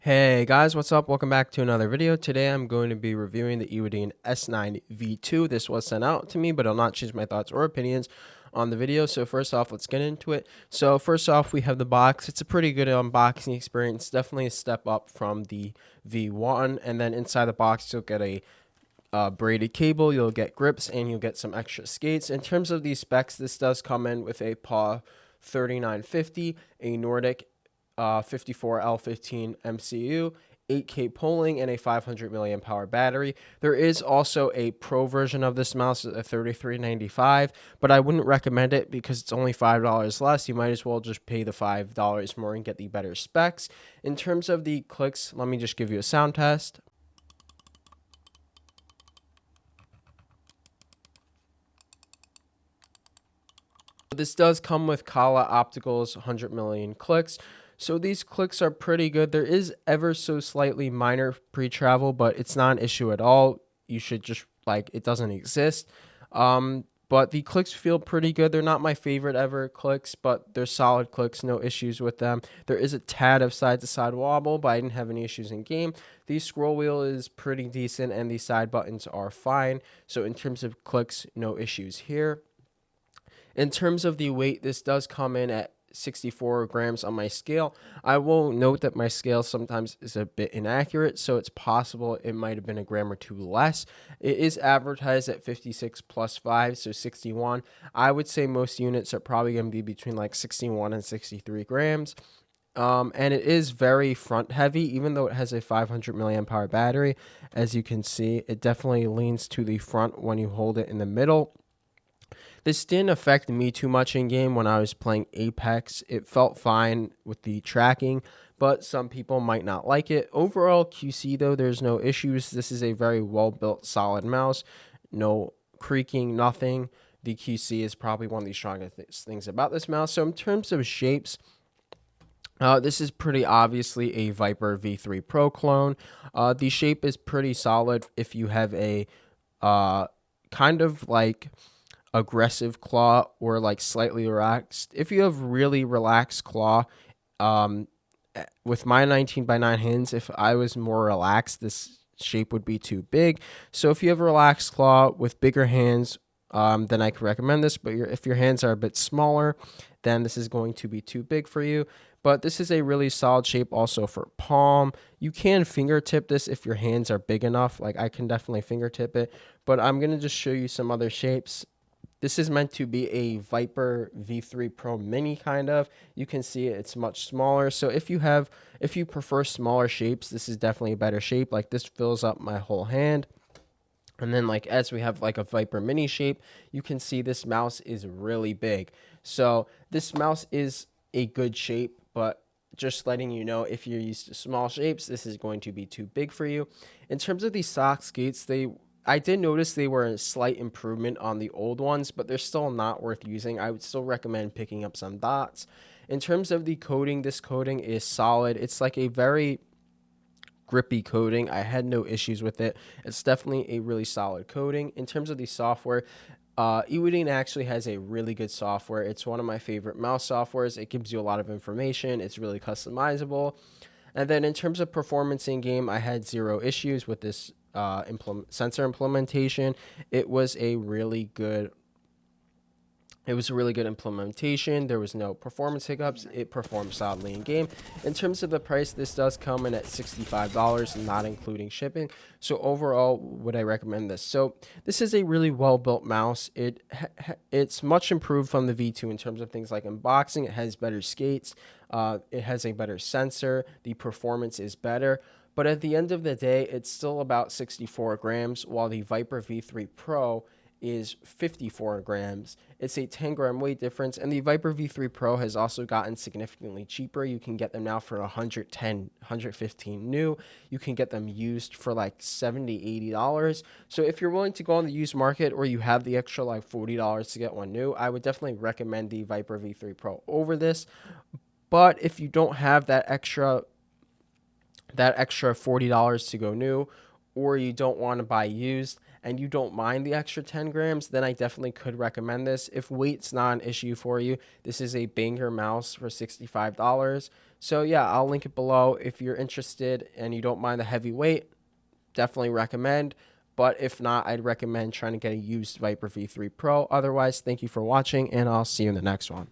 Hey guys, what's up? Welcome back to another video. Today I'm going to be reviewing the Eweadn S9 V2. This was sent out to me, but I'll not change my thoughts or opinions on the video. So first off, let's get into it. So first off, we have the box. It's a pretty good unboxing experience. Definitely a step up from the V1. And then inside the box, you'll get a braided cable, you'll get grips, and you'll get some extra skates. In terms of these specs, this does come in with a PAW 3950, a Nordic 54L15 MCU, 8K polling, and a 500 milliamp hour battery. There is also a pro version of this mouse at $33.95, but I wouldn't recommend it because it's only $5 less. You might as well just pay the $5 more and get the better specs. In terms of the clicks, let me just give you a sound test. This does come with Kala Optical's 100 million clicks. So these clicks are pretty good. There is ever so slightly minor pre-travel, but it's not an issue at all. You should just, it doesn't exist. But the clicks feel pretty good. They're not my favorite ever clicks, but they're solid clicks, no issues with them. There is a tad of side-to-side wobble, but I didn't have any issues in game. The scroll wheel is pretty decent, and the side buttons are fine. So in terms of clicks, no issues here. In terms of the weight, this does come in at 64 grams on my scale. I will note that my scale sometimes is a bit inaccurate, so it's possible it might have been a gram or two less. It is advertised at 56 plus 5, so 61. I would say most units are probably going to be between like 61 and 63 grams. And it is very front heavy, even though it has a 500 milliamp hour battery. As you can see, it definitely leans to the front when you hold it in the middle. This didn't affect me too much in game when I was playing Apex. It felt fine with the tracking, but some people might not like it. Overall QC though, there's no issues. This is a very well built solid mouse. No creaking, nothing. The QC is probably one of the strongest things about this mouse. So in terms of shapes, this is pretty obviously a Viper V3 Pro clone. The shape is pretty solid if you have a kind of like aggressive claw or like slightly relaxed. If you have really relaxed claw, with my 19x9 hands, if I was more relaxed, this shape would be too big. So if you have a relaxed claw with bigger hands, then I could recommend this. But if your hands are a bit smaller, then this is going to be too big for you. But this is a really solid shape also for palm. You can fingertip this if your hands are big enough. Like I can definitely fingertip it, but I'm going to just show you some other shapes. This is meant to be a Viper V3 Pro Mini kind of. You can see it's much smaller. So if you prefer smaller shapes, this is definitely a better shape. Like this fills up my whole hand. And then like as we have like a Viper Mini shape, you can see this mouse is really big. So this mouse is a good shape, but just letting you know, if you're used to small shapes, this is going to be too big for you. In terms of these sock skates, I did notice they were a slight improvement on the old ones, but they're still not worth using. I would still recommend picking up some dots. In terms of the coating, this coating is solid. It's like a very grippy coating. I had no issues with it. It's definitely a really solid coating. In terms of the software, Eweadn actually has a really good software. It's one of my favorite mouse softwares. It gives you a lot of information. It's really customizable. And then in terms of performance in game, I had zero issues with this sensor implementation. It was a really good implementation. There was no performance hiccups. It performed solidly in game. In terms of the price, this does come in at $65, not including shipping. So overall, would I recommend this? So this is a really well built mouse. It's much improved from the V2 in terms of things like unboxing. It has better skates. It has a better sensor. The performance is better. But at the end of the day, it's still about 64 grams, while the Viper V3 Pro is 54 grams. It's a 10-gram weight difference, and the Viper V3 Pro has also gotten significantly cheaper. You can get them now for 110, 115 new. You can get them used for like $70, $80. So if you're willing to go on the used market, or you have the extra like $40 to get one new, I would definitely recommend the Viper V3 Pro over this. But if you don't have that extra $40 to go new, or you don't want to buy used and you don't mind the extra 10 grams, then I definitely could recommend this. If weight's not an issue for you, this is a banger mouse for $65. So yeah, I'll link it below. If you're interested and you don't mind the heavy weight, definitely recommend. But if not, I'd recommend trying to get a used Viper V3 Pro. Otherwise, thank you for watching, and I'll see you in the next one.